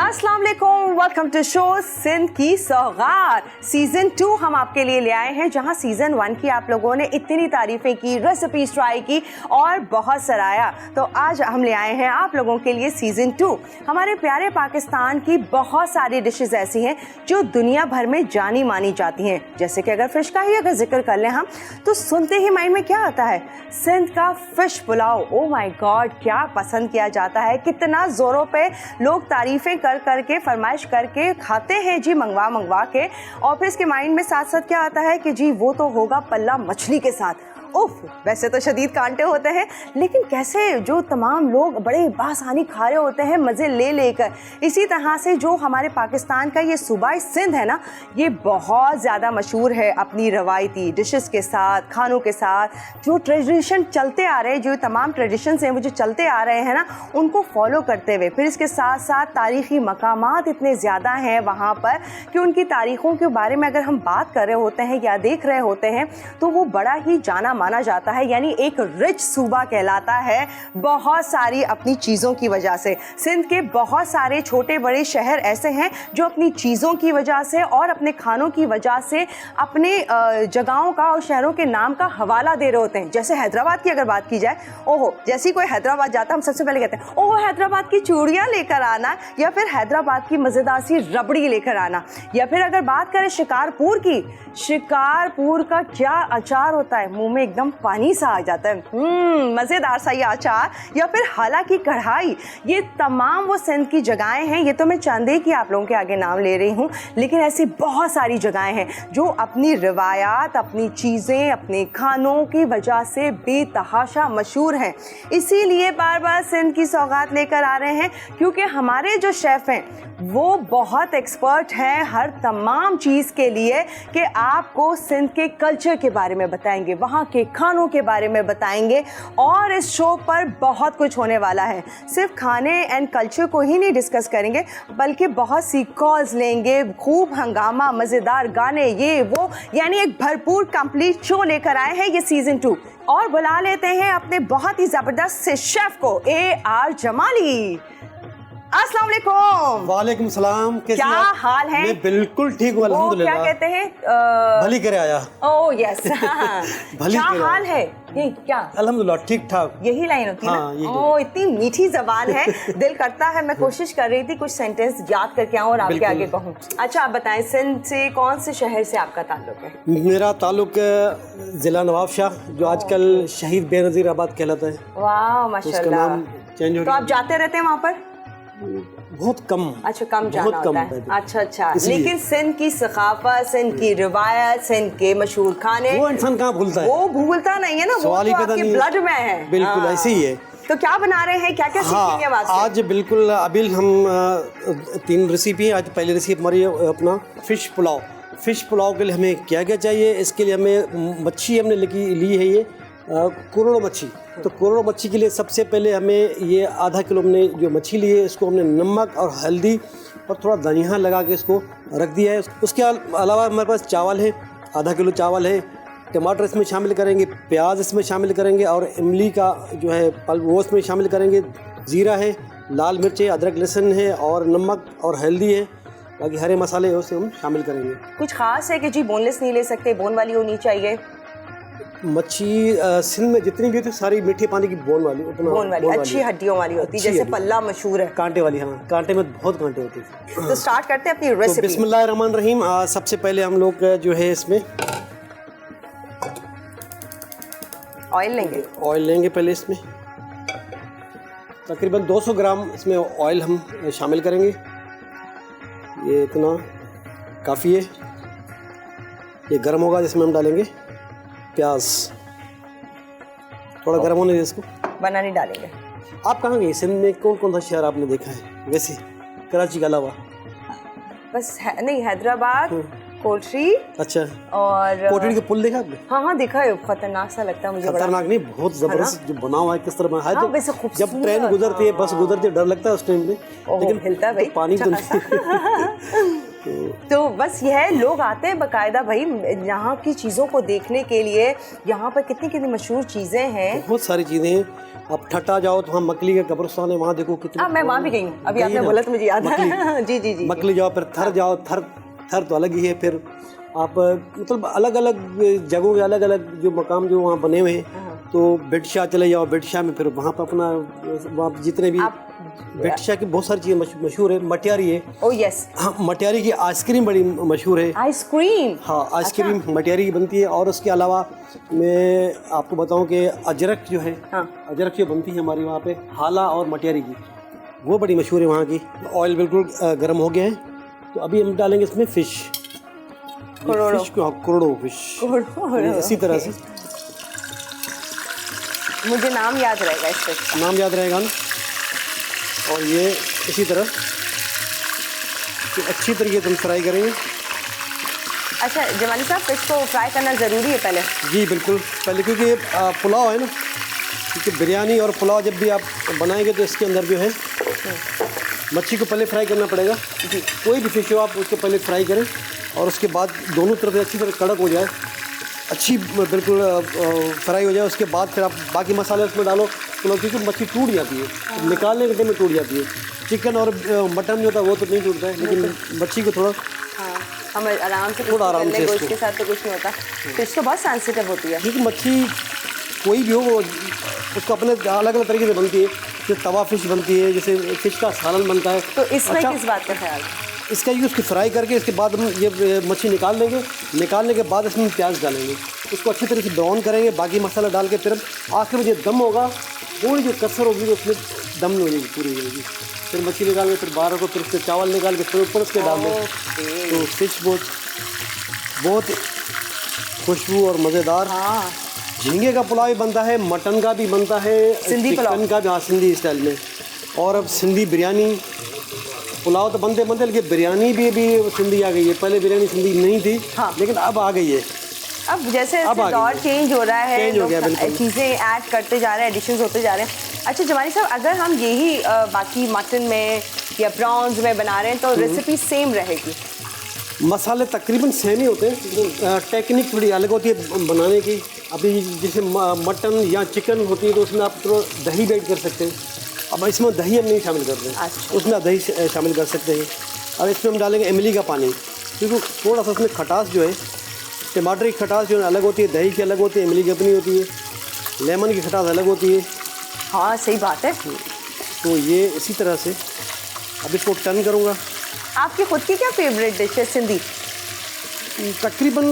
अस्सलाम वालेकुम, welcome to show Sindh की सौगात। सीजन 2 हम आपके लिए ले आए हैं, जहां सीजन 1 की आप लोगों ने इतनी तारीफें की, रेसिपीज ट्राई की और बहुत सराहा। तो आज हम ले आए हैं आप लोगों के लिए सीजन 2। हमारे प्यारे पाकिस्तान की बहुत सारी डिशेस ऐसी हैं जो दुनिया भर में जानी मानी जाती हैं। जैसे कि अगर फिश का ही अगर जिक्र कर लें हम, तो सुनते ही माइंड में क्या आता है? सिंध का fish pulao. Oh my God, क्या पसंद किया जाता है, कितना जोरों पे लोग तारीफें कर करके फरमाइश करके खाते हैं जी, मंगवा के। और फिर इसके माइंड में साथ साथ क्या आता है कि जी वो तो होगा पल्ला मछली के साथ। उफ, वैसे तो शदीद कांटे होते हैं, लेकिन कैसे जो तमाम लोग बड़े बासानी खा रहे होते हैं मज़े ले लेकर। इसी तरह से जो हमारे पाकिस्तान का ये सूबा सिंध है ना, ये बहुत ज़्यादा मशहूर है अपनी रवायती डिशेस के साथ, खानों के साथ। जो ट्रेडिशन चलते आ रहे हैं, जो तमाम ट्रेडिशंस हैं वो जो चलते आ रहे हैं ना, उनको फॉलो करते हुए, फिर इसके साथ साथ तारीख़ी मकामात इतने ज़्यादा हैं वहाँ पर कि उनकी तारीख़ों के बारे में अगर हम बात कर रहे होते हैं या देख रहे होते हैं तो वो बड़ा ही जाना माना जाता है। यानी एक रिच सूबा कहलाता है बहुत सारी अपनी चीज़ों की वजह से। सिंध के बहुत सारे छोटे बड़े शहर ऐसे हैं जो अपनी चीज़ों की वजह से और अपने खानों की वजह से अपने जगहों का और शहरों के नाम का हवाला दे रहे होते हैं। जैसे हैदराबाद की अगर बात की जाए, ओहो, जैसे कोई हैदराबाद जाता है हम सबसे पहले कहते हैं ओहो हैदराबाद की चूड़ियाँ लेकर आना, या फिर हैदराबाद की मज़ेदार सी रबड़ी लेकर आना। या फिर अगर बात करें शिकारपुर की, शिकारपुर का क्या अचार होता है, मुंह में एकदम पानी सा आ जाता है, मज़ेदार सा ये अचार। या फिर हाला की कढ़ाई, ये तमाम वो सिंध की जगहें हैं। ये तो मैं चंद की आप लोगों के आगे नाम ले रही हूँ, लेकिन ऐसी बहुत सारी जगहें हैं जो अपनी रिवायात, अपनी चीज़ें, अपने खानों की वजह से बेतहाशा मशहूर हैं। इसीलिए बार बार सिंध की सौगात लेकर आ रहे हैं, क्योंकि हमारे जो शेफ़ हैं वो बहुत एक्सपर्ट हैं हर तमाम चीज़ के लिए, कि आपको सिंध के कल्चर के बारे में बताएंगे, वहाँ के खानों के बारे में बताएंगे। और इस शो पर बहुत कुछ होने वाला है। सिर्फ खाने एंड कल्चर को ही नहीं डिस्कस करेंगे, बल्कि बहुत सी कॉल्स लेंगे, खूब हंगामा, मज़ेदार गाने, ये वो, यानी एक भरपूर कंप्लीट शो लेकर आए हैं ये सीज़न 2। और बुला लेते हैं अपने बहुत ही ज़बरदस्त से शेफ़ को, AR जमाली। अस्सलाम वालेकुम। वालेकुम सलाम। क्या हाल है? मैं बिल्कुल ठीक हूँ अल्हम्दुलिल्लाह। क्या कहते हैं, भली करे आया। Oh yes. क्या हाल है? ये क्या? अल्हम्दुलिल्लाह ठीक ठाक। यही लाइन होती है हाँ, ना? ओह, इतनी मीठी जबान है, दिल करता है। मैं कोशिश कर रही थी कुछ सेंटेंस याद करके आऊँ और आपके आगे कहूँ। अच्छा, आप बताएं, सिंध से कौन से शहर से आपका ताल्लुक है? मेरा ताल्लुक ज़िला नवाबशाह, जो आजकल शहीद बेनज़ीर आबाद कहलाता है। वाह माशाल्लाह। चेंज हो तो आप जाते रहते हैं वहाँ पर? बहुत कम। अच्छा, कम जाना होता है। अच्छा, लेकिन सिंध की सकाफत, सिंध की रिवायत, सिंध के मशहूर खाने, वो इंसान कहाँ भूलता है? वो भूलता नहीं है ना, वो तो आपके ब्लड में है। बिल्कुल ऐसे ही है। तो क्या बना रहे हैं, क्या क्या सीखेंगे आपसे? आज बिल्कुल अभी हम 3 रेसिपी। आज पहली रेसिपी हमारी अपना फ़िश पुलाव। फ़िश पुलाव के लिए हमें क्या क्या चाहिए? इसके लिए हमें मच्छी हमने ली है, ये कोरोड़ो मच्छी। तो कोरोड़ो मच्छी के लिए सबसे पहले हमें ये आधा किलो हमने जो मच्छी ली है, इसको हमने नमक और हल्दी और थोड़ा धनिया लगा के इसको रख दिया है। उसके अलावा हमारे पास चावल है, आधा किलो चावल है, टमाटर इसमें शामिल करेंगे, प्याज इसमें शामिल करेंगे और इमली का जो है पल्प वो इसमें शामिल करेंगे, ज़ीरा है, लाल मिर्च है, अदरक लहसुन है और नमक और हल्दी है, बाकी हरे मसाले है उसे हम शामिल करेंगे। कुछ ख़ास है कि जी बोनलेस नहीं ले सकते, बोन वाली होनी चाहिए? मच्छी सिंध में जितनी भी होती है सारी मीठे पानी की बोन वाली अच्छी हड्डियों वाली होती है, जैसे पल्ला मशहूर है। कांटे वाली, हाँ, कांटे में बहुत कांटे होते हैं। तो स्टार्ट करते हैं अपनी रेसिपी। तो बिस्मिल्लाहिर्रहमानिर्रहीम। सबसे पहले हम लोग जो है इसमें ऑयल लेंगे पहले इसमें तकरीबन 200 ग्राम इसमें ऑयल हम शामिल करेंगे। ये इतना काफ़ी है। ये गर्म होगा, जिसमें हम डालेंगे प्याज। थोड़ा गर्म होने दे इसको, बनाने डालेंगे। आप कहाँ गए? सिंध में कौन कौन सा शहर आपने देखा है वैसे, कराची के अलावा? बस नहीं, हैदराबाद, कोटरी। अच्छा, और कोटरी के पुल देखा आपने? हाँ देखा है। खतरनाक सा लगता है मुझे। खतरनाक नहीं, बहुत जबरदस्त जो बना हुआ है, किस तरह बना है। हाँ, तो जब ट्रेन गुजरती है, बस गुजरती है, डर लगता है उस टाइम में, लेकिन हिलता है भाई, पानी तो नहीं। तो बस यह है, लोग आते हैं बाकायदा भाई यहाँ की चीज़ों को देखने के लिए। यहाँ पर कितनी कितनी मशहूर चीज़ें हैं, बहुत सारी चीज़ें हैं। आप ठट्टा जाओ तो वहाँ मकली का कब्रिस्तान है, वहाँ देखो कितने। मैं वहाँ भी गई हूँ, अभी आपने बोला तो मुझे याद है। जी जी जी। मकली जाओ, फिर थर जाओ, थर तो अलग ही है। फिर आप मतलब अलग अलग जगहों के अलग अलग जो मकाम जो वहाँ बने हुए हैं। तो बेटशाह चले जाओ, बेटशाह में फिर वहाँ पर अपना वहाँ जितने भी बेटशाह की बहुत सारी चीज़ें मशहूर है। मटियारी है, ओह यस, हाँ मटियारी की आइसक्रीम बड़ी मशहूर है। आइसक्रीम, हाँ आइसक्रीम मटियारी की बनती है। और उसके अलावा मैं आपको बताऊं कि अजरक जो है, अजरक जो बनती है हमारी वहाँ पे हाला और मटियारी की, वो बड़ी मशहूर है वहाँ की। ऑयल बिल्कुल गर्म हो गया है, तो अभी हम डालेंगे इसमें फ़िश करोड़ो फिश इसी तरह से। मुझे नाम याद रहेगा, इस फिश का नाम याद रहेगा ना। और ये इसी तरह अच्छी तरीके से हम फ्राई करेंगे। अच्छा जमाली साहब, फिश को फ्राई करना ज़रूरी है पहले? जी बिल्कुल पहले, क्योंकि पुलाव है ना, क्योंकि बिरयानी और पुलाव जब भी आप बनाएंगे तो इसके अंदर जो है मच्छी को पहले फ्राई करना पड़ेगा। जी, कोई भी फिश हो आप उसको पहले फ्राई करें और उसके बाद दोनों तरफ से अच्छी तरह कड़क हो जाए, अच्छी बिल्कुल फ्राई हो जाए। उसके बाद फिर आप बाकी मसाले उसमें डालो, क्योंकि मच्छी टूट जाती है, निकालने के टाइम में टूट जाती है। चिकन और मटन जो होता है वो तो नहीं टूटता है, लेकिन मच्छी को थोड़ा हम आराम से, थोड़ा आराम से उसके साथ तो कुछ नहीं होता। फिश तो बहुत सेंसिटिव होती है, क्योंकि मच्छी कोई भी हो वो उसको अपने अलग अलग तरीके से बनती है। जैसे तवा फिश बनती है, जैसे फिश का सालन बनता है। तो इसमें किस बात का ख्याल? इसका यूज़ उसकी फ्राई करके इसके बाद हम ये मच्छी निकाल लेंगे। निकालने के बाद इसमें प्याज डालेंगे, उसको अच्छी तरह से ब्राउन करेंगे, बाकी मसाला डाल के फिर आखिर में जो दम होगा, थोड़ी जो कसर होगी तो उसमें दम हो जाएगी, पूरी हो जाएगी। फिर मच्छी निकाल के फिर बाहर को, फिर उसके चावल निकाल के फिर ऊपर उसके डाल दें। तो फिश बहुत खुशबू और मज़ेदार। हाँ, झींगे का पुलाव भी बनता है, मटन का भी बनता है, सिंधी पुलाव का भी, हाँ सिंधी स्टाइल में। और अब सिंधी बिरयानी, पुलाव तो बनते बनते, लेकिन बिरयानी भी सिंधी आ गई है। पहले बिरयानी सिंधी नहीं थी, हाँ, लेकिन अब आ गई है। अब जैसे दौर चेंज हो रहा है, चीज़ें ऐड करते जा रहे हैं, एडिशंस होते जा रहे हैं। अच्छा जमाली साहब, अगर हम यही बाकी मटन में या प्रॉन्स में बना रहे हैं तो रेसिपी सेम रहेगी? मसाले तकरीबन सेम ही होते हैं, टेक्निक थोड़ी अलग होती है बनाने की। अभी जैसे मटन या चिकन होती है तो उसमें आप थोड़ा दही भी ऐड कर सकते हैं। अब इसमें दही हम नहीं शामिल कर रहे हैं, उसमें आप दही शामिल कर सकते हैं। और इसमें हम डालेंगे इमली का पानी, क्योंकि थोड़ा सा उसमें खटास जो है, टमाटर की खटास जो है अलग होती है, दही की अलग होती है, इमली की अपनी होती है, लेमन की खटास अलग होती है। हाँ सही बात है। तो ये इसी तरह से अब इसको टर्न करूँगा। आपकी खुद की क्या फेवरेट डिश है सिंधी? तकरीबन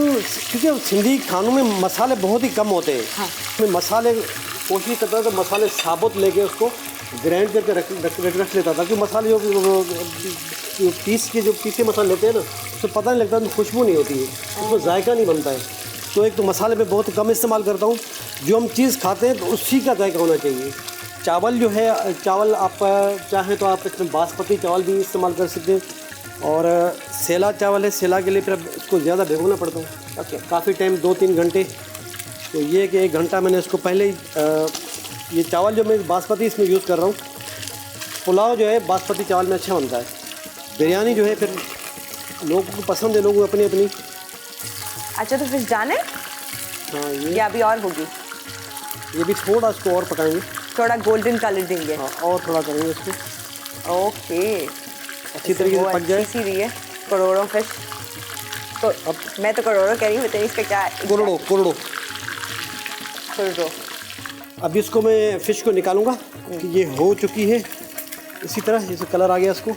क्योंकि सिंधी खानों में मसाले बहुत ही कम होते हैं। हाँ। मैं मसाले कोशिश करता था तो मसाले साबुत लेके उसको ग्राइंड करके रख लेता था, क्योंकि मसाले जो पीसे मसाले लेते हैं ना, तो पता नहीं लगता, तो खुशबू नहीं होती है, उसमें जायका नहीं बनता है। तो एक तो मसाले में बहुत कम इस्तेमाल करता हूँ, जो हम चीज़ खाते हैं तो उसी का जायका होना चाहिए। चावल जो है, चावल आप चाहें तो आप इसमें बासमती चावल भी इस्तेमाल कर सकते हैं। और सेला चावल है, सेला के लिए फिर उसको ज़्यादा भिगोना पड़ता है। ओके, काफ़ी टाइम 2-3 घंटे। तो ये कि 1 घंटा मैंने इसको पहले ही, ये चावल जो मैं बासमती इसमें यूज़ कर रहा हूँ, पुलाव जो है बासमती चावल में अच्छा बनता है। बिरयानी जो है फिर लोगों को पसंद है, लोगों को अपनी अपनी। अच्छा तो फिश जाने? हाँ, ये अभी और होगी? ये भी थोड़ा इसको और पकाएंगे, थोड़ा गोल्डन कलर देंगे। हाँ, और थोड़ा करेंगे इसको। ओके, अच्छी तरीके से पक जाए। अच्छी रही है करोड़ों फिश। तो अब मैं तो करोड़ों कह रही हूँ, इसका क्या है? करोड़ों। अब इसको मैं फ़िश को निकालूंगा कि ये हो चुकी है। इसी तरह जैसे कलर आ गया इसको,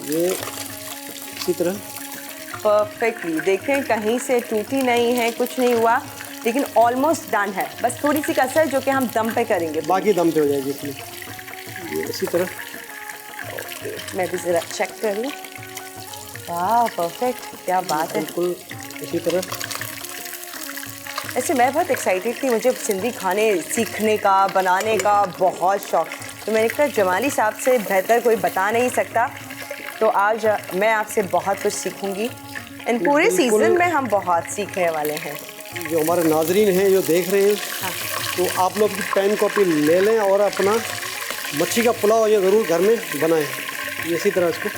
ये इसी तरह परफेक्टली। देखें कहीं से टूटी नहीं है, कुछ नहीं हुआ, लेकिन ऑलमोस्ट डन है। बस थोड़ी सी कसर जो कि हम दम पे करेंगे, बाकी दम पे हो जाएगी इसमें। ये इसी तरह मैं भी ज़रा चेक कर लूँ। वाह परफेक्ट, क्या बात है। बिल्कुल इसी तरह। ऐसे मैं बहुत एक्साइटेड थी, मुझे सिंधी खाने सीखने का, बनाने का बहुत शौक। तो मैंने कहा जमाली साहब से बेहतर कोई बता नहीं सकता। तो आज मैं आपसे बहुत कुछ सीखूंगी। इन पूरे सीज़न में हम बहुत सीखने वाले हैं। जो हमारे नाजरीन हैं जो देख रहे हैं, हाँ, तो आप लोग पेन कॉपी ले लें और अपना मच्छी का पुलाव ये ज़रूर घर में बनाएं। इसी तरह इसको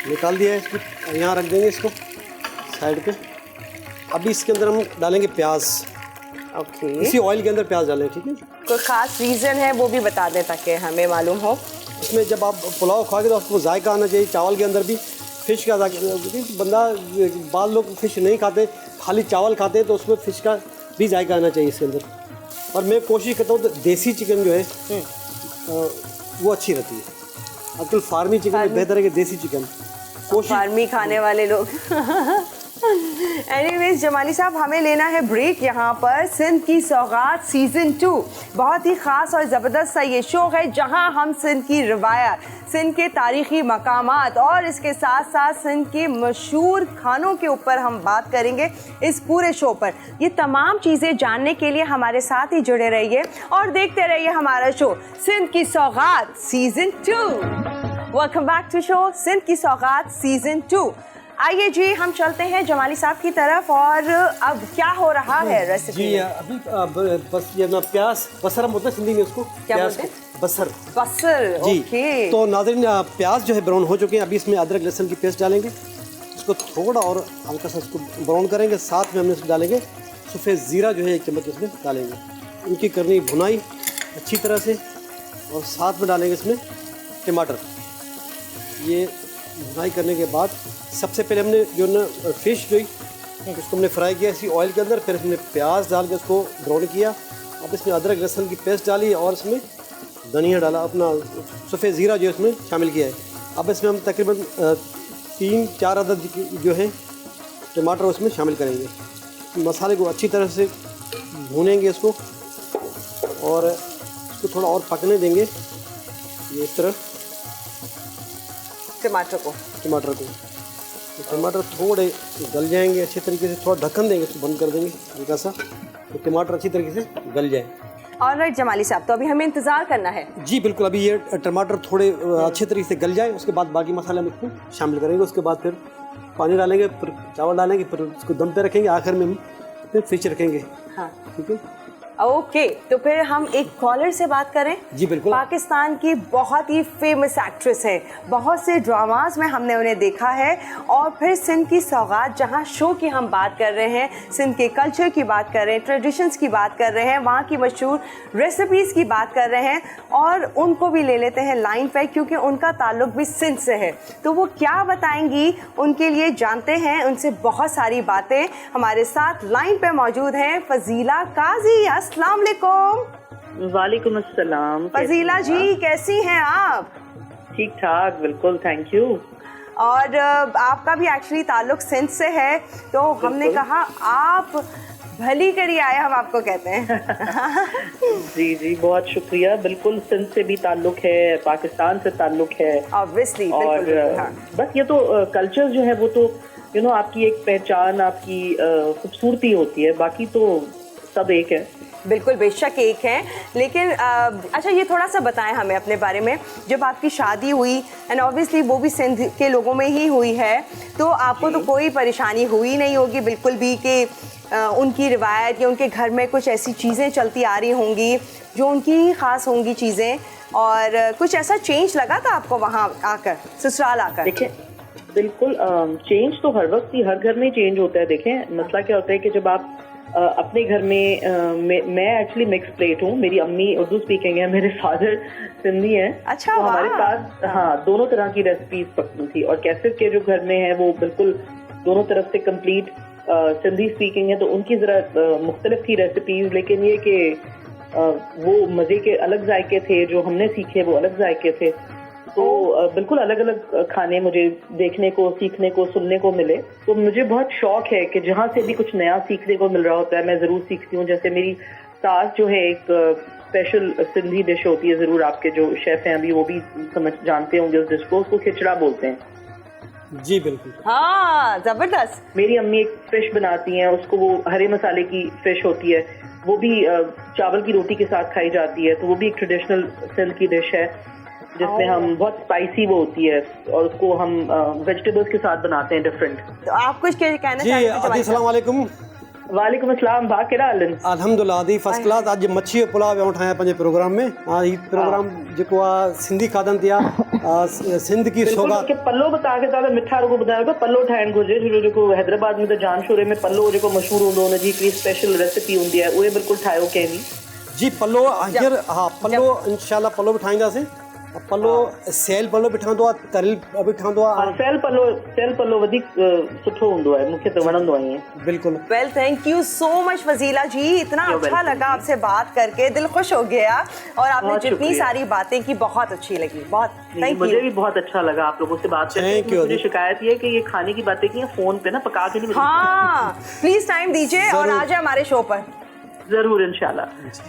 निकाल दिया है इसको, यहाँ रख देंगे इसको साइड पे। अभी इसके अंदर हम डालेंगे प्याज। ओके, इसी ऑयल के अंदर प्याज डालें, ठीक है। कोई खास रीज़न है वो भी बता दें ताकि हमें मालूम हो। इसमें जब आप पुलाव खाओगे तो आपको जायका आना चाहिए, चावल के अंदर भी फ़िश का जायका। बंदा बाद लोग फ़िश नहीं खाते, खाली चावल खाते हैं, तो उसमें फ़िश का भी जायका आना चाहिए इसके अंदर। और मैं कोशिश करता हूँ तो देसी चिकन जो है वो अच्छी रहती है। आजकल फार्मी चिकन में बेहतर है कि देसी चिकन। फार्मी खाने वाले लोग। एनीवेज जमाली साहब, हमें लेना है ब्रेक यहाँ पर। सिंध की सौगात सीज़न 2 बहुत ही ख़ास और ज़बरदस्त सा ये शो है जहाँ हम सिंध की रिवायत, सिंध के तारीख़ी मकामात और इसके साथ साथ सिंध के मशहूर खानों के ऊपर हम बात करेंगे इस पूरे शो पर। ये तमाम चीज़ें जानने के लिए हमारे साथ ही जुड़े रहिए और देखते रहिए हमारा शो सिंध की सौगात season 2। Welcome back to show Sindh की सौगात सीज़न 2। आइए जी, हम चलते हैं जमाली साहब की तरफ। और अब क्या हो रहा है रेसिपी जी? अभी बस ये ना प्याज बसर हम बोलते हैं सिंधी में उसको। क्या प्याज बोलते को बसर। बसर, जी। ओके। तो नाज़रीन, प्याज जो है ब्राउन हो चुके हैं। अभी इसमें अदरक लहसुन की पेस्ट डालेंगे, इसको थोड़ा और हल्का सा इसको ब्राउन करेंगे। साथ में हमने इसमें डालेंगे सफ़ेद ज़ीरा जो है 1 चम्मच इसमें डालेंगे। उनकी करनी भुनाई अच्छी तरह से, और साथ में डालेंगे इसमें टमाटर। ये भुनाई करने के बाद सबसे पहले हमने जो ना फ़िश जो उसको हमने फ्राई किया इसी ऑयल के अंदर, फिर हमने प्याज डाल के उसको ब्राउन किया। अब इसमें अदरक लहसुन की पेस्ट डाली और इसमें धनिया डाला, अपना सफ़ेद ज़ीरा जो इसमें शामिल किया है। अब इसमें हम तकरीबन 3-4 अदद जो है टमाटर उसमें शामिल करेंगे। मसाले को अच्छी तरह से भूनेंगे इसको, और इसको थोड़ा और पकने देंगे ये इस तरह टमाटर को। तो टमाटर थोड़े गल जाएंगे अच्छे तरीके से। थोड़ा ढक्कन देंगे, इसको बंद कर देंगे हल्का सा, तो टमाटर अच्छी तरीके से गल जाए। ऑलराइट जमाली साहब, तो अभी हमें इंतज़ार करना है। जी बिल्कुल, अभी ये टमाटर थोड़े अच्छे तरीके से गल जाए, उसके बाद बाकी मसाले हम इसमें शामिल करेंगे। उसके बाद फिर पानी डालेंगे, फिर चावल डालेंगे, फिर उसको दम पे रखेंगे, आखिर में हम फिर फिश रखेंगे। हाँ, ठीक है। ओके, तो फिर हम एक कॉलर से बात करें। जी बिल्कुल। पाकिस्तान की बहुत ही फेमस एक्ट्रेस है, बहुत से ड्रामास में हमने उन्हें देखा है। और फिर सिंध की सौगात, जहां शो की हम बात कर रहे हैं, सिंध के कल्चर की बात कर रहे हैं, ट्रेडिशंस की बात कर रहे हैं, वहाँ की मशहूर रेसिपीज़ की बात कर रहे हैं, और उनको भी ले लेते हैं लाइन पे क्योंकि उनका ताल्लुक भी सिंध से है। तो वो क्या बताएंगी उनके लिए जानते हैं उनसे बहुत सारी बातें। हमारे साथ लाइन पे मौजूद हैं फ़ज़ीला काजी। अस्सलाम वालेकुम। वालेकुम अस्सलाम। फजीला जी, कैसी हैं आप? ठीक ठाक, बिल्कुल, थैंक यू। और आपका भी एक्चुअली ताल्लुक सिंध से है, तो हमने कहा आप भली करी आए, हम आपको कहते हैं। जी जी, बहुत शुक्रिया। बिल्कुल, सिंध से भी ताल्लुक है, पाकिस्तान से ताल्लुक है ऑब्वियसली। और हाँ। बस ये तो कल्चर जो है वो तो आपकी एक पहचान, आपकी खूबसूरती होती है, बाकी तो सब एक है। बिल्कुल, बेशक एक है। लेकिन अच्छा, ये थोड़ा सा बताएं हमें अपने बारे में। जब आपकी शादी हुई, एंड ऑब्वियसली वो भी सिंध के लोगों में ही हुई है, तो आपको तो कोई परेशानी हुई नहीं होगी बिल्कुल भी कि उनकी रिवायत या उनके घर में कुछ ऐसी चीज़ें चलती आ रही होंगी जो उनकी ही ख़ास होंगी चीज़ें, और कुछ ऐसा चेंज लगा था आपको वहाँ आकर, ससुराल आकर? देखें, बिल्कुल चेंज तो हर वक्त ही हर घर में चेंज होता है। देखें, मसला क्या होता है कि जब आप अपने घर में मैं एक्चुअली मिक्स प्लेट हूँ। मेरी अम्मी उर्दू स्पीकिंग है, मेरे फादर सिंधी हैं। अच्छा, तो हमारे पास हाँ दोनों तरह की रेसिपीज पकती थी, और कैसे के जो घर में है वो बिल्कुल दोनों तरफ से कंप्लीट सिंधी स्पीकिंग है, तो उनकी जरा मुख्तलिफ थी रेसिपीज। लेकिन ये कि वो मज़े के अलग जायके थे, जो हमने सीखे वो अलग जायके थे। तो बिल्कुल अलग अलग खाने मुझे देखने को, सीखने को, सुनने को मिले। तो मुझे बहुत शौक है कि जहाँ से भी कुछ नया सीखने को मिल रहा होता है मैं ज़रूर सीखती हूँ। जैसे मेरी सास जो है, एक स्पेशल सिंधी डिश होती है, ज़रूर आपके जो शेफ हैं अभी वो भी समझ जानते होंगे उस डिश को, उसको खिचड़ा बोलते हैं। जी बिल्कुल। हाँ, ज़बरदस्त। मेरी अम्मी एक फिश बनाती हैं, उसको वो हरे मसाले की फिश होती है, वो भी चावल की रोटी के साथ खाई जाती है। तो वो भी एक ट्रेडिशनल सिंध की डिश है जिसमें हम बहुत स्पाइसी वो होती है, और उसको हम वेजिटेबल्स के साथ बनाते हैं डिफरेंट। तो आप कुछ कहना जी, चाहते हैं? अस्सलाम वालेकुम। वालेकुम अस्सलाम, भा केड़ा हालन? अल्हम्दुलिल्लाह दी फर्स्ट क्लास। आज मच्छी और पुलाव उठाया पंहिंजे प्रोग्राम में। ही प्रोग्राम जेको आहे सिंधी खाधनि ते आहे, सिंध की सौगात। के पल्लो बता के ज़्यादा मिठा रुगो ॿुधायो पल्लो ठाहिण घुरिजे, छो जेको हैदराबाद में त जानशोरे में पल्लो जेको मशहूर हूंदो हुन जी हिकिड़ी स्पेशल रेसिपी हूंदी आहे, उहे बिल्कुलु ठाहियो कंहिं बि। जी पल्लो हींअर, हा पल्लो इंशाल्लाह पल्लो बि ठाहींदासीं। पल्लो सेल पल्लो बि ठहंदो आहे, तरियल बि ठहंदो आहे। सेल पल्लो वधीक सुठो हूंदो आहे, मूंखे त वणंदो आहे ईअं। बिल्कुल। Well thank you so much Fazila ji, इतना अच्छा लगा आपसे बात करके, दिल खुश हो गया और आपने जितनी सारी बातें की बहुत अच्छी लगी, बहुत थैंक यू। मुझे भी बहुत अच्छा लगा आप लोगों से बात करके। मुझे शिकायत ये है कि ये खाने की बातें की फोन पे ना पका के नहीं। हाँ प्लीज टाइम दीजिए और आ जाए हमारे शो पर। जरूर इंशाल्लाह।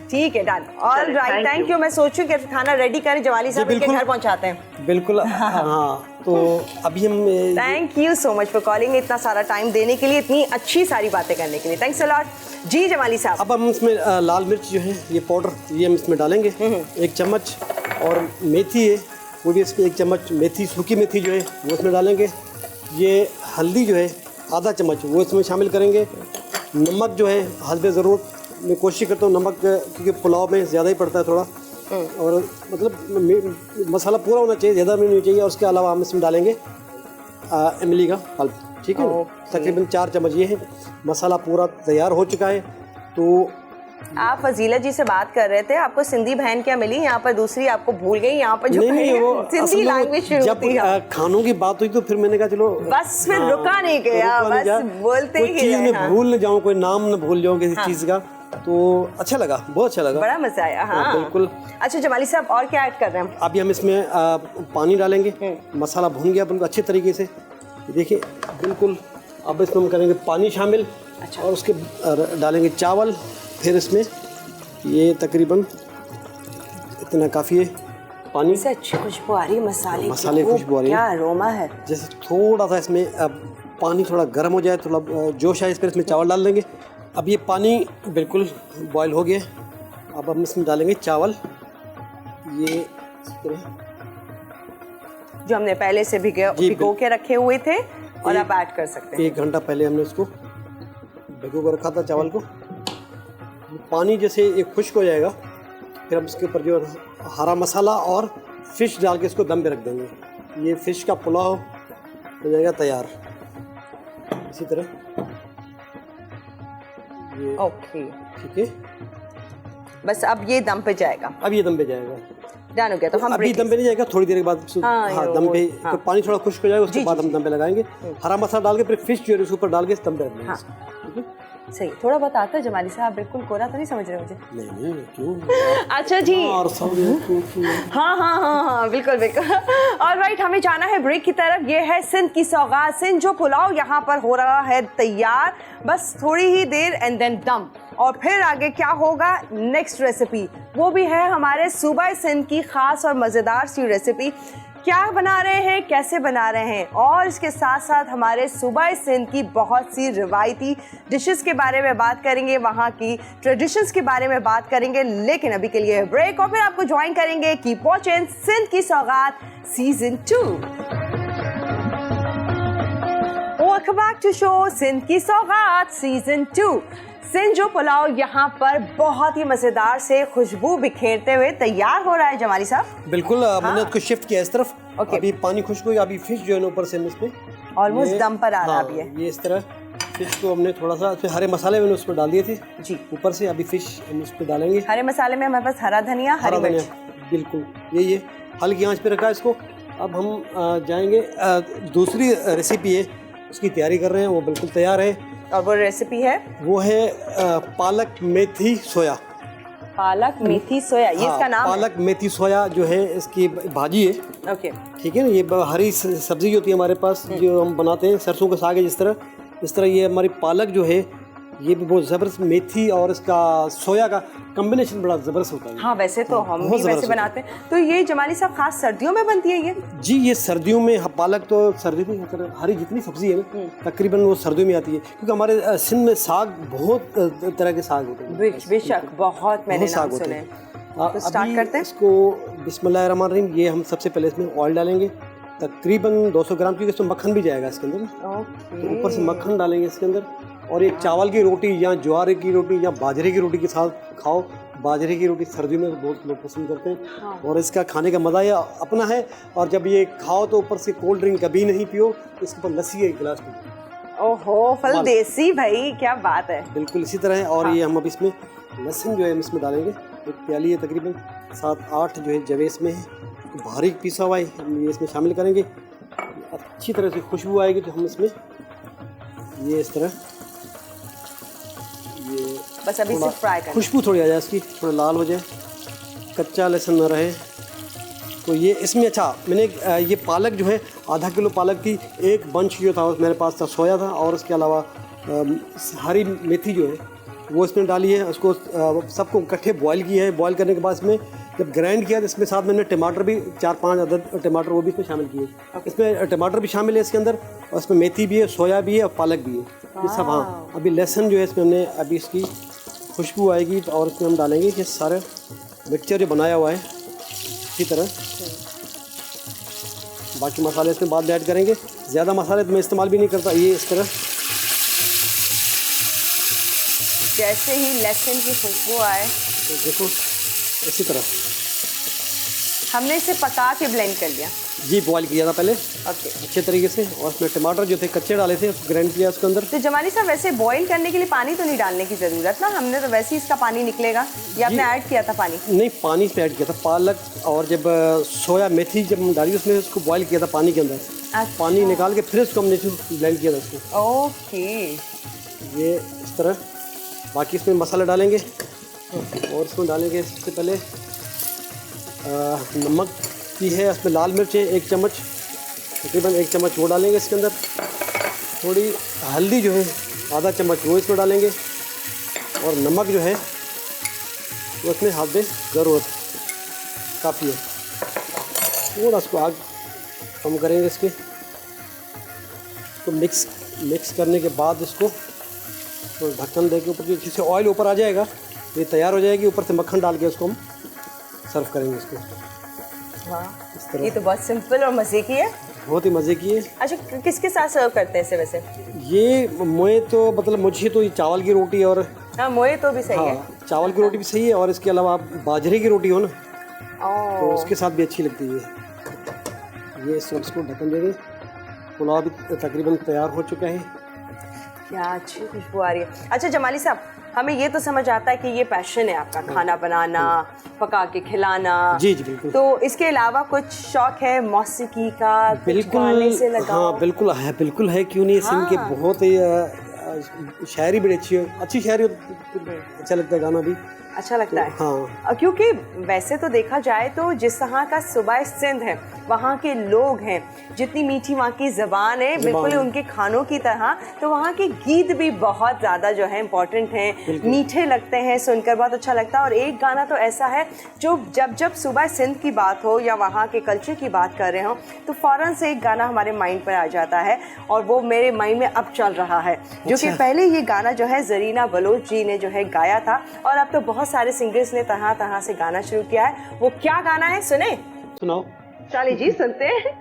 ठीक है done. All right, thank you. मैं सोचूं कि खाना रेडी करें, जवाली साहब के घर पहुंचाते हैं। बिल्कुल। हाँ तो अभी हम thank you so much for calling, इतना सारा टाइम देने के लिए, इतनी अच्छी सारी बातें करने के लिए, थैंक्स अ लॉट जी जमाली साहब। अब हम इसमें लाल मिर्च जो है ये पाउडर ये हम इसमें डालेंगे 1 चम्मच, और मेथी है वो भी इसमें 1 चम्मच, मेथी सूखी मेथी जो है वो इसमें डालेंगे। ये हल्दी जो है आधा चम्मच वो इसमें शामिल करेंगे। नमक जो है हस्बे ज़रूरत, मैं कोशिश करता हूँ नमक, क्योंकि पुलाव में ज़्यादा ही पड़ता है थोड़ा, और मतलब मसाला पूरा होना चाहिए, ज़्यादा भी नहीं चाहिए। और उसके अलावा हम इसमें डालेंगे इमली का पल्प, ठीक है। तकरीबन 4 चम्मच ये है। मसाला पूरा तैयार हो चुका है। तो आप फजीला जी से बात कर रहे थे, आपको सिंधी बहन क्या मिली यहाँ पर, दूसरी आपको भूल गई यहाँ पर जो नहीं, वो सिंधी लैंग्वेज शुरू जब होती है। खानों की बात हुई तो फिर मैंने कहा चलो बस फिर रुका नहीं गया, बस बोलते ही चीज़ में भूल न जाऊँ, कोई नाम न भूल जाऊँ किसी चीज़ का। तो अच्छा लगा, बहुत अच्छा लगा, बड़ा मजा आया। हाँ बिल्कुल। अच्छा जमाली साहब और क्या ऐड कर रहे हैं? अभी हम इसमें पानी डालेंगे। मसाला भून गया बिल्कुल अच्छे तरीके से, देखिए बिल्कुल। अब इसमें हम करेंगे पानी शामिल। अच्छा। और उसके डालेंगे चावल। फिर इसमें ये तकरीबन इतना काफ़ी है पानी से अच्छी खुशबू आ रही है, मसाले की खुशबू आ रही है, क्या अरोमा है। जैसे थोड़ा सा इसमें अब पानी थोड़ा गर्म हो जाए, थोड़ा जोश आए, इस पर इसमें चावल डाल देंगे। अब ये पानी बिल्कुल बॉयल हो गया। अब हम इसमें डालेंगे चावल, ये इस तरह जो हमने पहले से भिगो के रखे हुए थे, और आप ऐड कर सकते हैं। 1 घंटा पहले हमने इसको भिगो कर रखा था चावल को। पानी जैसे ये खुश्क हो जाएगा, फिर हम इसके ऊपर जो हरा मसाला और फिश डाल के इसको दम पे रख देंगे। ये फिश का पुलाव हो जाएगा तैयार। इसी तरह ओके ठीक है, बस अब ये दम पे जाएगा। अब ये दम पे जाएगा। डन हो गया। तो हम अभी दम पे नहीं जाएगा, थोड़ी देर के बाद हाँ दम पे। तो पानी थोड़ा खुश्क हो जाएगा, उसके बाद हम दम पे लगाएंगे। हरा मसाला डाल के फिर फिश जो है उसके ऊपर डाल के दम पे रख देंगे। ठीक है, सही। थोड़ा बहुत आता है जमाली साहब, बिल्कुल कोरा तो नहीं समझ रहे मुझे? नहीं क्यों। अच्छा जी, और हाँ बिल्कुल बिल्कुल। और राइट, हमें जाना है ब्रेक की तरफ। ये है सिंध की सौगात, सिंध जो पुलाव यहाँ पर हो रहा है तैयार, बस थोड़ी ही देर एंड देन दम। और फिर आगे क्या होगा, नेक्स्ट रेसिपी, वो भी है हमारे सूबा सिंध की खास और मज़ेदार सी रेसिपी। क्या बना रहे हैं, कैसे बना रहे हैं, और इसके साथ साथ हमारे सूबा सिंध की बहुत सी रिवायती डिशेस के बारे में बात करेंगे, वहाँ की ट्रेडिशंस के बारे में बात करेंगे। लेकिन अभी के लिए ब्रेक, और फिर आपको ज्वाइन करेंगे कीप वॉचिंग सिंध की सौगात season 2। Welcome back to show Sindh की सौगात सीजन 2। सिंध जो पुलाव यहाँ पर बहुत ही मजेदार से खुशबू बिखेरते हुए तैयार हो रहा है जमाली साहब। बिल्कुल। मैंने उसको शिफ्ट किया इस तरफ। अभी पानी खुश्क हो गया, अभी फिश जो है ऊपर से इसमें ऑलमोस्ट दम पर आ रहा है। ये इस तरह फिश को हमने थोड़ा सा हरे मसाले मैंने उस पर डाल दिए थे जी ऊपर से। अभी फिश हम उस पर डालेंगे। हरे मसाले में हमारे पास हरा धनिया, हरी मिर्च, बिल्कुल ये हल्की आंच पे रखा है इसको। अब हम जाएंगे, दूसरी रेसिपी है उसकी तैयारी कर रहे हैं, वो बिल्कुल तैयार है। और वो रेसिपी है, वो है पालक मेथी सोया। पालक मेथी सोया, ये इसका नाम पालक मेथी सोया जो है इसकी भाजी है। ओके, ठीक है ना। ये हरी सब्जी होती है हमारे पास, जो हम बनाते हैं, सरसों का साग है जिस तरह ये हमारी पालक जो है ये भी बहुत ज़बरदस्त, मेथी और इसका सोया का कॉम्बिनेशन बड़ा ज़बरदस्त होता है। हाँ वैसे तो हम भी वैसे बनाते हैं। तो ये जमाली साहब खास सर्दियों में बनती है ये? जी ये सर्दियों में, पालक तो सर्दियों में, हरी जितनी सब्जी है ना तकरीबन वो सर्दियों में आती है, क्योंकि हमारे सिंध में साग बहुत तरह के साग होते हैं। बेशक, बहुत मैंने नाम सुने हैं। तो स्टार्ट करते हैं इसको। बिस्मिल्लाहिर्रहमानिर्रहीम। ये हम सबसे पहले इसमें ऑयल डालेंगे तकरीबन 200 ग्राम, क्योंकि इसमें मक्खन भी जाएगा इसके अंदर। तो ऊपर से मक्खन डालेंगे इसके अंदर। और ये चावल की रोटी या ज्वार की रोटी या बाजरे की रोटी के साथ खाओ। बाजरे की रोटी सर्दियों में बहुत लोग पसंद करते हैं और इसका खाने का मज़ा ये अपना है। और जब ये खाओ तो ऊपर से कोल्ड ड्रिंक कभी नहीं पियो, इसके ऊपर लस्सी एक गिलास पियो। ओहो, फल देसी भाई, क्या बात है। बिल्कुल इसी तरह है। और ये हम अब इसमें लहसुन जो है हम इसमें डालेंगे, एक प्याली है तकरीबन 7-8 जो है जवे इसमें है, बारीक पिसा हुआ है, हम ये इसमें शामिल करेंगे। अच्छी तरह से खुशबू आएगी तो हम इसमें ये इस तरह ये बस अभी सिर्फ फ्राई करना, खुशबू थोड़ी आ जाए इसकी, थोड़ा लाल हो जाए, कच्चा लहसुन ना रहे। तो ये इसमें अच्छा मैंने ये पालक जो है आधा किलो पालक की एक बंच जो था मेरे पास था, सोया था, और उसके अलावा हरी मेथी जो है वो इसमें डाली है। उसको सबको इकट्ठे बॉईल किया है। बॉईल करने के बाद इसमें जब ग्राइंड किया तो इसमें साथ मैंने टमाटर भी 4-5 अदद टमाटर वो भी इसमें शामिल किए। इसमें टमाटर भी शामिल है इसके अंदर, और इसमें मेथी भी है, सोया भी है और पालक भी है, ये सब। हाँ, अभी लहसुन जो है इसमें हमने अभी इसकी खुशबू आएगी तो और इसमें हम डालेंगे कि सारा मिक्सचर जो बनाया हुआ है इसी तरह। बाकी मसाले इसमें बाद में ऐड करेंगे। ज़्यादा मसाले तो मैं इस्तेमाल भी नहीं करता। ये इस तरह जैसे ही लहसुन की खुशबू आए तो देखो इसी तरह हमने इसे पका के ब्लेंड कर लिया। जी, बॉईल किया था पहले ओके, अच्छे तरीके से, और उसमें टमाटर जो थे कच्चे डाले थे ग्राइंड किया उसके अंदर। तो जमाली साहब वैसे बॉईल करने के लिए पानी तो नहीं डालने की ज़रूरत ना, हमने तो वैसे ही इसका पानी निकलेगा, या आपने ऐड किया था पानी? नहीं, पानी इसमें ऐड किया था पालक, और जब सोया मेथी जब हम डाली उसमें उसको बॉईल किया था पानी के अंदर। अच्छा। पानी निकाल के फिर उसको हमने ब्लेंड किया था उसको। ओके, ये इस तरह। बाकी इसमें मसाला डालेंगे, और इसमें डालेंगे सबसे पहले नमक की है, इसमें लाल मिर्च है 1 चम्मच, तकरीबन 1 चम्मच वो डालेंगे इसके अंदर। थोड़ी हल्दी जो है आधा चम्मच वो इसमें डालेंगे, और नमक जो है वो इसमें हाथ ज़रूरत काफ़ी है। थोड़ा इसको आग कम करेंगे इसके, तो मिक्स करने के बाद इसको तो ढक्कन दे के ऊपर जिससे ऑयल ऊपर आ जाएगा ये तैयार हो जाएगी। ऊपर से मक्खन डाल के उसको हम सर्व करेंगे इसको। वाह, ये तो बहुत सिंपल और मज़े की है, बहुत ही मज़े की है। अच्छा, किसके साथ सर्व करते हैं इसे वैसे? ये मुझे तो मतलब मुझे तो ये चावल की रोटी और हाँ, मोए तो भी सही है। चावल की रोटी भी सही है, और इसके अलावा आप बाजरे की रोटी हो ना तो ओह, उसके साथ भी अच्छी लगती है। ये इसको ढक्कन देंगे। पुलाव भी तकरीबन तैयार हो चुका है। क्या अच्छी खुशबू आ रही है। अच्छा जमाली साहब, हमें ये तो समझ आता है कि ये पैशन है आपका, खाना बनाना, पका के खिलाना। जी जी बिल्कुल। तो इसके अलावा कुछ शौक है मौसीकी का? कुछ गाने से लगाव? हाँ बिल्कुल है, क्यों नहीं। सिंह के बहुत ही शायरी बड़ी अच्छी शायरी, अच्छा लगता है गाना भी अच्छा लगता है। हाँ, क्योंकि वैसे तो देखा जाए तो जिस तरह का सूबा सिंध है, वहाँ के लोग हैं, जितनी मीठी वहाँ की ज़बान है, बिल्कुल उनके खानों की तरह, तो वहाँ के गीत भी बहुत ज़्यादा जो है इम्पोर्टेंट हैं, मीठे लगते हैं, सुनकर बहुत अच्छा लगता है। और एक गाना तो ऐसा है जो जब सूबा सिंध की बात हो या वहाँ के कल्चर की बात कर रहे हो तो फ़ौरन से एक गाना हमारे माइंड पर आ जाता है, और वो मेरे माइंड में अब चल रहा है, जो कि पहले ये गाना जो है ज़रीना बलोच जी ने जो है गाया था, और अब तो बहुत सारे सिंगर्स ने तरह से गाना शुरू किया है। वो क्या गाना है, सुने? सुनाओ। चलिए जी, सुनते हैं।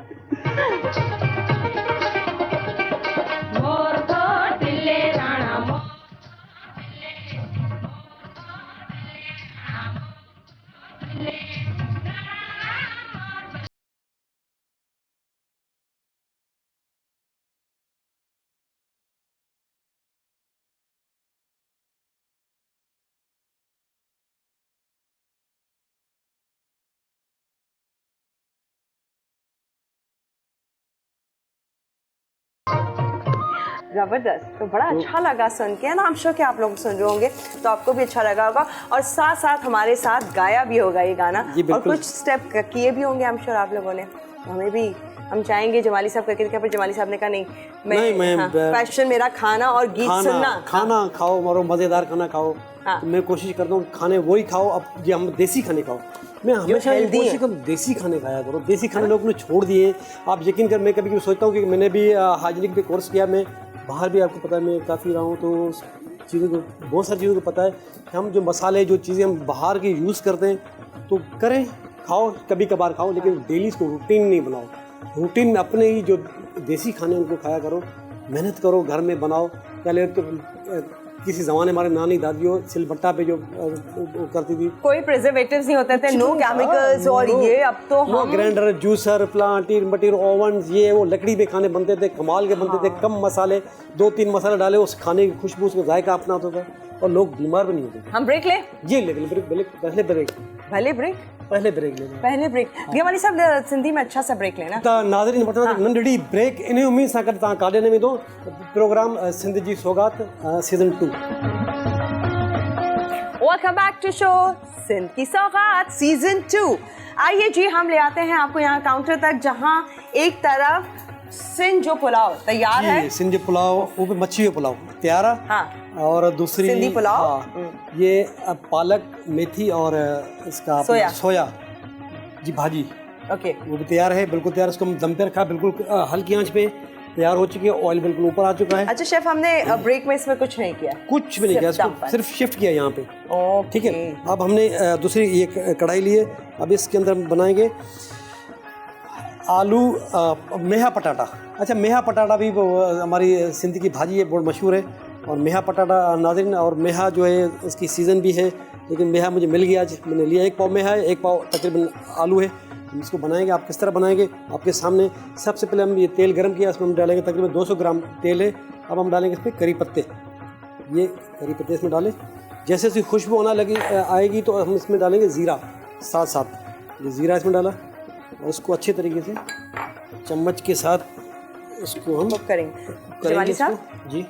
ज़बरदस्त, तो बड़ा अच्छा लगा सुन के, है ना। हम श्योर कि आप लोग सुन रहे होंगे तो आपको भी अच्छा लगा होगा, और साथ साथ हमारे साथ गाया भी होगा ये गाना, और कुछ स्टेप किए भी होंगे हम श्योर आप लोगों ने। हमें भी, हम चाहेंगे जमाली साहब करके देखा, पर जमाली साहब ने कहा नहीं, मैं पैशन मेरा खाना और गीत सुनना। खाना खाओ, मारो मज़ेदार खाना खाओ। हाँ। तो मैं कोशिश करता हूँ खाने वही खाओ, अब ये हम देसी खाने खाओ। मैं हमेशा कोशिश करता हूँ देसी खाने खाया करो। देसी खाने लोग ने छोड़ दिए। आप यकीन कर, मैं कभी कभी सोचता हूँ कि मैंने भी हाइजीनिक पे कोर्स किया, मैं बाहर भी आपको पता है मैं काफ़ी रहा हूँ, तो चीज़ों को, बहुत सारी चीज़ों को पता है कि हम जो मसाले, जो चीज़ें हम बाहर की यूज़ करते हैं तो करें, खाओ, कभी कभार खाओ, लेकिन डेली इसको रूटीन नहीं बनाओ। रूटीन में अपने ही जो देसी खाने उनको खाया करो, मेहनत करो, घर में बनाओ, पहले तो किसी ज़माने हमारे नानी दादियों सिलबट्टा पे जो वो करती थी, कोई प्रिजर्वेटिव्स नहीं होते थे, नो केमिकल्स, और ये अब तो नो हम ग्राइंडर, जूसर, प्लांटर, मटीर, ओवन, ये वो लकड़ी पे खाने बनते थे, कमाल के बनते थे, कम मसाले, 2-3 मसाले डाले, उस खाने की खुशबू, उसका जायका अपना होता था और लोग बीमार भी नहीं होते थे। हम ब्रेक ले, जी लेकिन पहले ब्रेक भले ब्रेक, लेना। पहले ब्रेक गेवानी साहब सिंधी में अच्छा सा ब्रेक लेना। त नाज़रीन वठंदा नंढड़ी ब्रेक, इन उम्मीद सां गॾु तव्हां काॾे न वेंदो। प्रोग्राम सिंध जी सौगात season 2। Welcome back to show Sindh की सौगात सीजन 2। आइए जी, हम ले आते हैं आपको यहाँ काउंटर तक, जहाँ एक तरफ सिंध जो पुलाव तैयार है, सिंध जो पुलाव, वो भी मच्छी जो पुलाव तैयार है। हाँ, और दूसरी सिंधी पुलाव, हाँ, ये पालक, मेथी और इसका सोया जी भाजी, ओके, वो भी तैयार है, बिल्कुल तैयार। उसको हम दम पे रखा, बिल्कुल हल्की आंच पे तैयार हो चुकी है, ऑयल बिल्कुल ऊपर आ चुका है। अच्छा शेफ, हमने ब्रेक में इसमें कुछ नहीं किया, कुछ भी नहीं किया, इसको सिर्फ शिफ्ट किया यहाँ पे। ठीक है, ओके। अब हमने दूसरी ये कढ़ाई ली है, अब इसके अंदर हम बनाएंगे आलू मेहा पटाटा। अच्छा, मेहा पटाटा भी हमारी सिंध की भाजी है, बहुत मशहूर है। और मेहा पटाटा नाज़रीन, और मेहा जो है इसकी सीज़न भी है, लेकिन मेहा मुझे मिल गया, आज मैंने लिया। 1 पाव मेहा है, 1 पाव तकरीबन आलू है। हम इसको बनाएंगे, आप किस तरह बनाएंगे आपके सामने। सबसे पहले हम ये तेल गरम किया, इसमें हम डालेंगे तकरीबन 200 ग्राम तेल है। अब हम डालेंगे इसमें करी पत्ते, ये करी पत्ते इसमें डालें। जैसे इसकी खुशबू आना लगी आएगी तो हम इसमें डालेंगे ज़ीरा, साथ ये ज़ीरा इसमें डाला, और उसको अच्छे तरीके से चम्मच के साथ इसको हम करेंगे। जमाली साहब जी,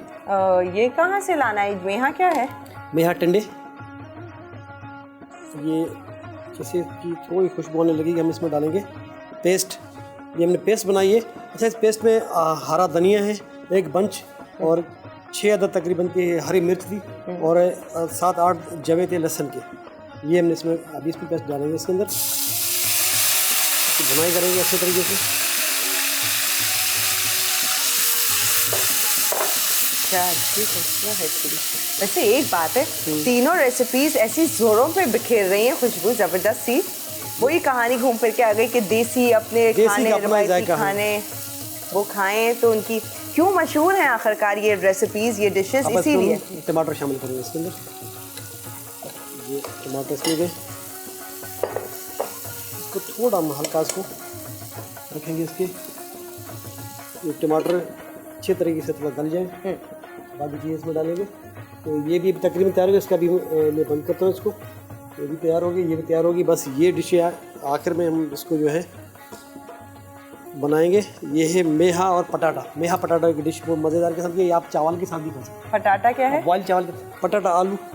ये कहाँ से लाना है, मेहा क्या है? मेहा टंडे, ये जैसे कि थोड़ी खुशबू आने लगेगी, हम इसमें डालेंगे पेस्ट। ये हमने पेस्ट बनाई है। अच्छा, इस पेस्ट में हरा धनिया है 1 बंच, और 6 अदद तकरीबन की हरी मिर्च थी, और 7-8 जवे थे लहसुन के। ये हमने इसमें अभी इसमें पेस्ट डालेंगे, इसके अंदर भुनाई करेंगे अच्छे तरीके से। क्या अच्छी खुशबू है इसकी। वैसे एक बात है, तीनों रेसिपीज ऐसी जोरों पे बिखेर रही हैं, खुशबू जबरदस्त सी। वही कहानी घूम फिर के आ गई कि देसी अपने खाने, रवायती खाने वो खाएं, तो उनकी क्यों मशहूर हैं आखिरकार ये रेसिपीज, ये डिशेस, इसीलिए। टमाटर शामिल करेंगे इसके अंदर, ये टमाटर इसमें गए, इसको थोड़ा हम हल्का इसको रखेंगे। इसके ये टमाटर अच्छे तरीके से थोड़ा गल जाए, बाकी चीज़ इसमें डालेंगे। तो ये भी तकरीबन तैयार हो गया, इसका भी मैं बंद करता हूँ इसको। ये भी तैयार होगी, ये भी तैयार होगी। बस ये डिश आखिर में हम इसको जो है बनाएंगे। ये है मेहा और पटाटा, मेहा पटाटा की डिश, वो मज़ेदार के साथ। ये आप चावल के साथ भी कर सकते हैं। पटाटा क्या है? बॉइल चावल, पटाटा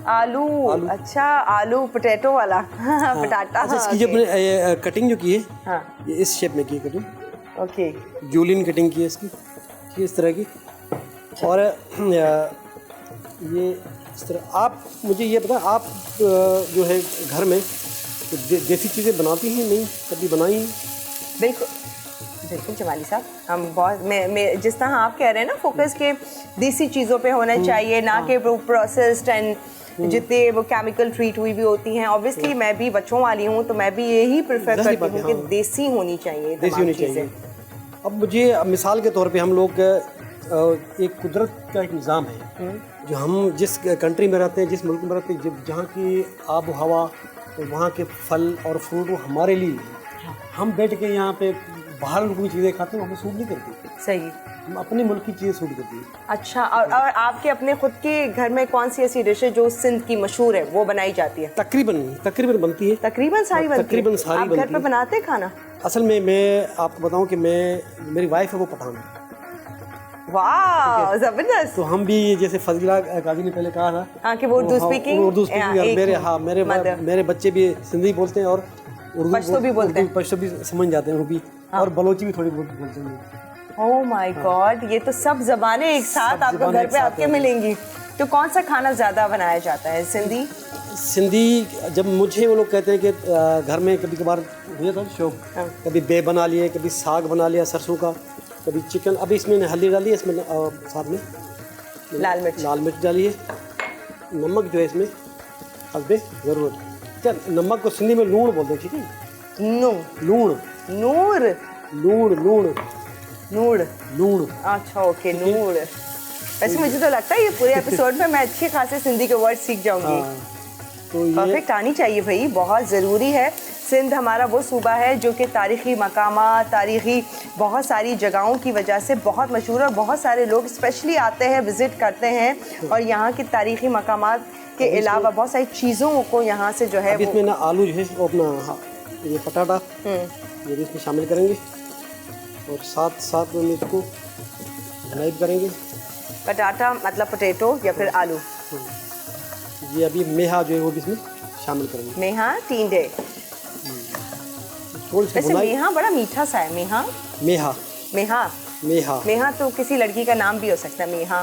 आलू। अच्छा, आलू पोटैटो वाला पटाटा। अच्छा, इसकी जो अपने कटिंग जो की है, हाँ, ये इस शेप में की है कटिंग, ओके, जूलियन कटिंग की है इसकी, इस तरह की। और ये इस तरह। आप मुझे ये बताएं, आप जो है घर में देसी चीज़ें बनाती हैं? नहीं कभी बनाई? बिल्कुल बिल्कुल जमाली साहब, हम बहुत मैं जिस तरह आप कह रहे हैं ना, फोकस के देसी चीज़ों पे होना चाहिए, ना कि प्रोसेस्ड एंड जितने वो केमिकल ट्रीट हुई भी होती हैं। ऑब्वियसली मैं भी बच्चों वाली हूँ, तो मैं भी यही प्रेफर करती हूँ कि देसी होनी चाहिए, देसी होनी चाहिए। अब मुझे मिसाल के तौर पे हम लोग एक कुदरत का एक निज़ाम है, जो हम जिस कंट्री में रहते हैं, जिस मुल्क में रहते हैं, जहाँ की आब हवा, तो वहाँ के फल और फ्रूट वो हमारे लिए। हम बैठ के यहाँ पे बाहर कोई चीज़ें खाते हैं, हमें सूट नहीं करती। सही, हम अपने मुल्क की चीज़ें सूट करती है। अच्छा, और आपके अपने खुद के घर में कौन सी ऐसी डिश है जो सिंध की मशहूर है, वो बनाई जाती है? तकरीबन बनती है। तकरीबन सारी बनती है। तकरीबन सारी आप घर पे बनाते हैं खाना? असल में मैं आपको बताऊं कि मेरी वाइफ है वो पठान है। वाह, जबरदस्त। तो हम भी जैसे फजीला काजी ने पहले कहा था कि वो उर्दू स्पीकिंग, मेरे बच्चे भी सिंधी बोलते हैं और पश्तो भी बोलते हैं, पश्तो भी समझ जाते हैं वो भी, और बलोची भी थोड़ी बहुत बोलते हैं। ओह माय गॉड, ये तो सब जबानें एक साथ आपको घर पे आके मिलेंगी। तो कौन सा खाना ज़्यादा बनाया जाता है? सिंधी जब मुझे वो लोग कहते हैं कि घर में कभी कभार हो जाता है शौक, कभी बे बना लिए, कभी साग बना लिया सरसों का, कभी चिकन। अभी इसमें हल्दी डाली है, इसमें साथ में लाल मिर्च डाली है, नमक जो है इसमें हस्बे ज़रूरत। क्या नमक को सिंधी में लूण बोलते हैं, ठीक है? लूण। अच्छा ओके, नूर। वैसे मुझे तो लगता है ये पूरे एपिसोड में मैं अच्छे खासे सिंधी के वर्ड सीख जाऊंगी। हाँ, तो ये परफेक्ट आनी चाहिए भाई, बहुत ज़रूरी है। सिंध हमारा वो सूबा है जो कि तारीख़ी मकामात, तारीख़ी बहुत सारी जगहों की वजह से बहुत मशहूर है और बहुत सारे लोग स्पेशली आते हैं, विज़िट करते हैं और यहाँ की तारीख़ी मकामात के अलावा बहुत सारी चीज़ों को यहाँ से जो है अभी इसमें ना आलू जो है वो अपना, हाँ, ये पटाटा ये भी इसमें शामिल करेंगे और साथ साथ में इसको भुनाई करेंगे। पटाटा मतलब पोटैटो या फिर आलू। ये अभी मेहा जो है वो भी इसमें शामिल करेंगे। मेहा टींडे, थोड़ी सी वैसे भुनाई। मेहा बड़ा मीठा सा है। मेहा मेहा मेहा मेहा मेहा तो किसी लड़की का नाम भी हो सकता है। मेहा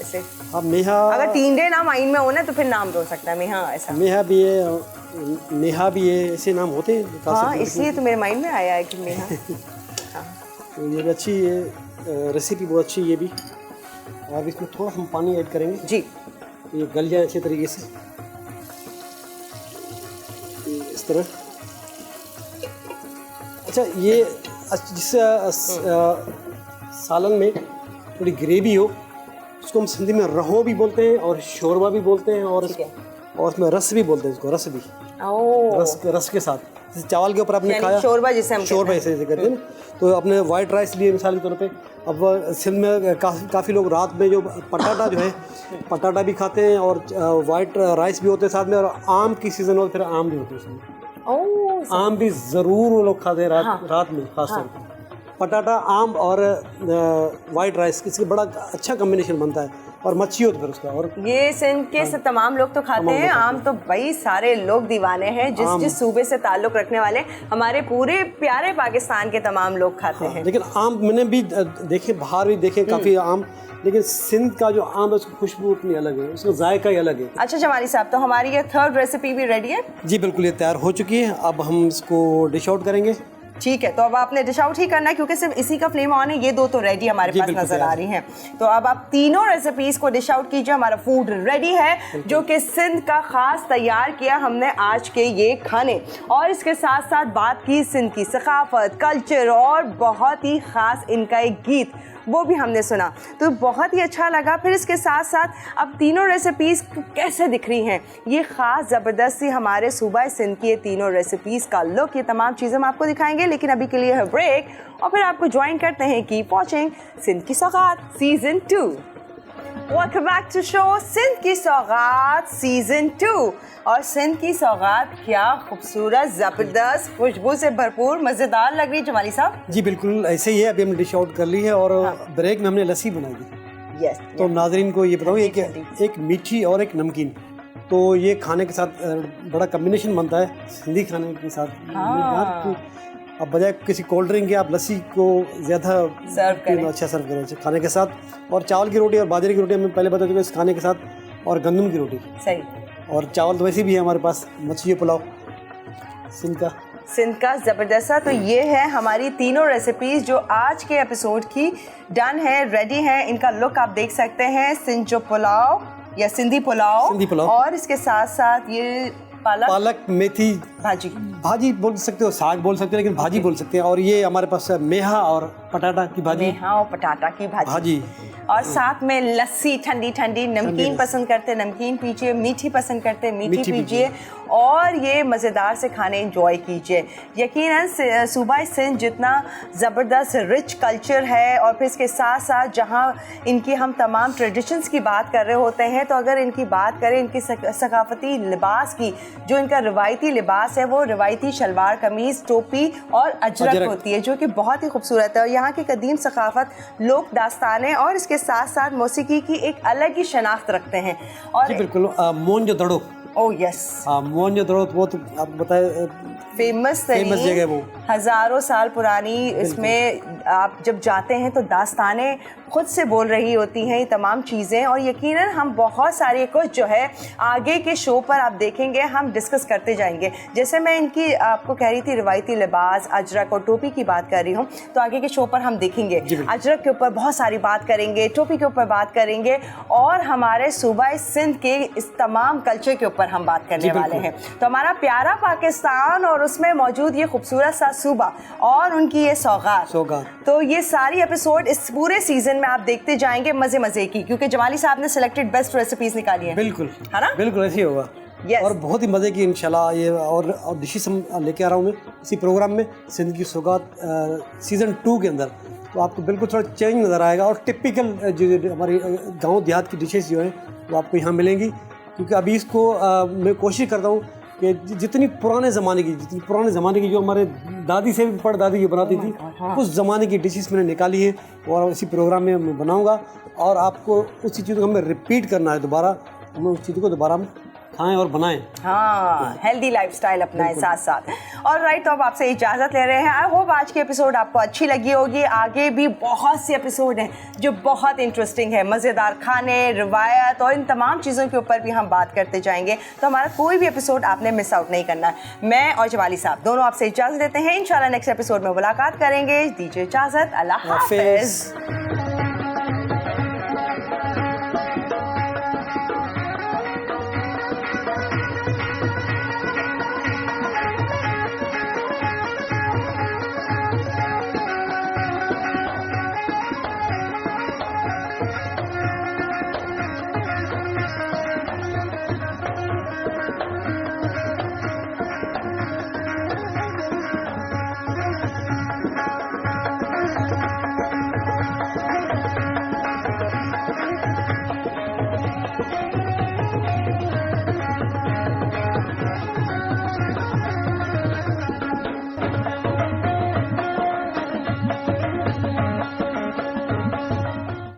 ऐसे, हाँ मेहा, अगर टींडे नाम आइन में हो ना तो फिर नाम भी हो सकता है मेहा ऐसा। मेहा भी है, नेहा भी है, ऐसे नाम होते हैं हाँ, काफी। इसलिए तो मेरे माइंड में आया है कि मेहा। तो ये भी अच्छी है, रेसिपी बहुत अच्छी है ये भी। और इसमें थोड़ा हम पानी ऐड करेंगे जी। ये गल जाए अच्छे तरीके से, इस तरह। अच्छा, ये जिससे सालन में थोड़ी ग्रेवी हो, उसको हम सिंधी में रहो भी बोलते हैं और शोरबा भी बोलते हैं और उसमें रस भी बोलते हैं, इसको रस भी। रस के साथ, जैसे चावल के ऊपर आपने खाया शोरबा, जिसे हम शोरबा ऐसे कहते हैं ना। तो अपने वाइट राइस लिए मिसाल के तौर पे, अब सिंध में काफ़ी लोग रात में जो पटाटा जो है पटाटा भी खाते हैं और वाइट राइस भी होते हैं साथ में, और आम की सीज़न हो फिर आम भी होते हैं उसमें। आम भी ज़रूर वो लोग खाते हैं रात में खास तौर पर। पटाटा, आम और वाइट राइस, इससे बड़ा अच्छा कम्बिनेशन बनता है। और मच्छी हो तो फिर उसका, और ये सिंध के से तमाम लोग तो खाते हैं। आम तो भाई सारे लोग दीवाने हैं, जिस सूबे से ताल्लुक रखने वाले हमारे पूरे प्यारे पाकिस्तान के तमाम लोग खाते हैं। लेकिन आम मैंने भी देखे, बाहर भी देखे काफ़ी आम, लेकिन सिंध का जो आम है उसकी खुशबू इतनी अलग है, उसका जायका ही अलग है। अच्छा जमाली साहब, तो हमारी ये थर्ड रेसिपी भी रेडी है? जी बिल्कुल, ये तैयार हो चुकी है। अब हम इसको डिश आउट करेंगे। ठीक है, तो अब आपने डिश आउट ही करना है क्योंकि सिर्फ इसी का फ्लेम ऑन है। ये दो तो रेडी हमारे पास नजर आ रही हैं। तो अब आप तीनों रेसिपीज को डिश आउट कीजिए। हमारा फूड रेडी है जो कि सिंध का खास तैयार किया हमने आज के ये खाने, और इसके साथ साथ बात की सिंध की सकाफत, कल्चर और बहुत ही खास इनका एक गीत, वो भी हमने सुना, तो बहुत ही अच्छा लगा। फिर इसके साथ साथ अब तीनों रेसिपीज़ कैसे दिख रही हैं, ये ख़ास ज़बरदस्ती हमारे सूबा सिंध की ये तीनों रेसिपीज़ का लुक, ये तमाम चीज़ें हम आपको दिखाएंगे। लेकिन अभी के लिए है ब्रेक और फिर आपको ज्वाइन करते हैं कीप वॉचिंग सिंध की सौगात season 2। Welcome back to show Sindh की सौगात सीज़न 2। और सिंध की सौगात क्या खूबसूरत, ज़बरदस्त, खुशबू से भरपूर, मज़ेदार लग रही है जमाली साहब। जी बिल्कुल ऐसे ही है। अभी हमने डिश आउट कर ली है और ब्रेक में हमने लस्सी बनाई थी। यस, तो नाजरीन को ये बताओ एक मीठी और एक नमकीन, तो ये खाने के साथ बड़ा कम्बिनेशन बनता है सिंधी खाने के साथ। अब बजाय किसी कोल्ड ड्रिंक के आप लस्सी को ज़्यादा अच्छा सर्व करें खाने के साथ। और चावल की रोटी और बाजरे की रोटी हमें पहले बता चुके इस खाने के साथ, और गंदम की रोटी सही, और चावल तो वैसे भी है हमारे पास। मछली पुलाव सिंध का ज़बरदस्त। तो ये है हमारी तीनों रेसिपीज़ जो आज के एपिसोड की डन है, रेडी है। इनका लुक आप देख सकते हैं, सिंधो पुलाव या सिंधी पुलाव, और इसके साथ साथ ये पालक मेथी भाजी बोल सकते हो, साग बोल सकते हो, लेकिन भाजी बोल सकते हैं। और ये हमारे पास मेहा और पटाटा की भाजी, मेहा और पटाटा की भाजी, और साथ में लस्सी ठंडी ठंडी। नमकीन पसंद करते नमकीन पीजिए, मीठी पसंद करते मीठी पीजिए, और ये मज़ेदार से खाने एंजॉय कीजिए। यकीनन सूबा सिंध जितना ज़बरदस्त रिच कल्चर है, और फिर इसके साथ साथ जहाँ इनकी हम तमाम ट्रेडिशंस की बात कर रहे होते हैं, तो अगर इनकी बात करें इनकी सकाफती लिबास की, जो इनका रिवायती लिबास है वो रिवायती शलवार कमीज़, टोपी और अजरक होती है, जो कि बहुत ही खूबसूरत है। और यहाँ की कदीम सकाफत, लोक दास्तानें और इसके साथ साथ मौसीकी की एक अलग ही शनाख्त रखते हैं। और जी बिल्कुल, मोहनजोदड़ो, ओह यस, मोहनजोदड़ो वो तो आप बताए फेमस जगह, वो हज़ारों साल पुरानी। इसमें आप जब जाते हैं तो दास्तानें खुद से बोल रही होती हैं ये तमाम चीज़ें, और यकीनन हम बहुत सारे कुछ जो है आगे के शो पर आप देखेंगे हम डिस्कस करते जाएंगे। जैसे मैं इनकी आपको कह रही थी रिवायती लिबास, अजरक और टोपी की बात कर रही हूँ, तो आगे के शो पर हम देखेंगे अजरक के ऊपर बहुत सारी बात करेंगे, टोपी के ऊपर बात करेंगे, और हमारे सूबा सिंध के इस तमाम कल्चर के ऊपर हम बात करने वाले हैं। तो हमारा प्यारा पाकिस्तान और उसमें मौजूद ये खूबसूरत सा सूबा और उनकी ये सौगात, तो ये सारी एपिसोड इस पूरे सीजन में आप देखते जाएंगे मजे मजे की, क्योंकि जमाली साहब ने सिलेक्टेड बेस्ट रेसिपीज निकाली हैं। बिल्कुल, है ना? बिल्कुल ऐसे ही होगा। Yes. और बहुत ही मज़े की इंशाल्लाह ये और डिशेस हम लेके आ रहा हूँ मैं इसी प्रोग्राम में सिंध की सौगात सीज़न 2 के अंदर। तो आपको बिल्कुल थोड़ा चेंज नज़र आएगा और टिपिकल जो हमारी गांव देहात की डिशेस जो हैं वो आपको यहाँ मिलेंगी। क्योंकि अभी इसको मैं कोशिश करता हूँ कि जितनी पुराने ज़माने की जो हमारे दादी से भी परदादी जो बनाती थी उस ज़माने की डिशेस मैंने निकाली है और इसी प्रोग्राम में मैं बनाऊँगा। और आपको उसी चीज़ को हमें रिपीट करना है, दोबारा हमें उस चीज़ को दोबारा खाएं और बनाएं। हाँ, हेल्दी लाइफस्टाइल अपनाएं साथ साथ। और राइट, तो अब आपसे इजाज़त ले रहे हैं। आई होप आज की एपिसोड आपको अच्छी लगी होगी। आगे भी बहुत से एपिसोड हैं जो बहुत इंटरेस्टिंग है, मज़ेदार खाने, रिवायत और इन तमाम चीज़ों के ऊपर भी हम बात करते जाएंगे। तो हमारा कोई भी एपिसोड आपने मिस आउट नहीं करना। मैं और जमाली साहब दोनों आपसे इजाज़त देते हैं। इंशाल्लाह नेक्स्ट एपिसोड में मुलाकात करेंगे। दीजिए इजाज़त। अल्लाह हाफ़िज़।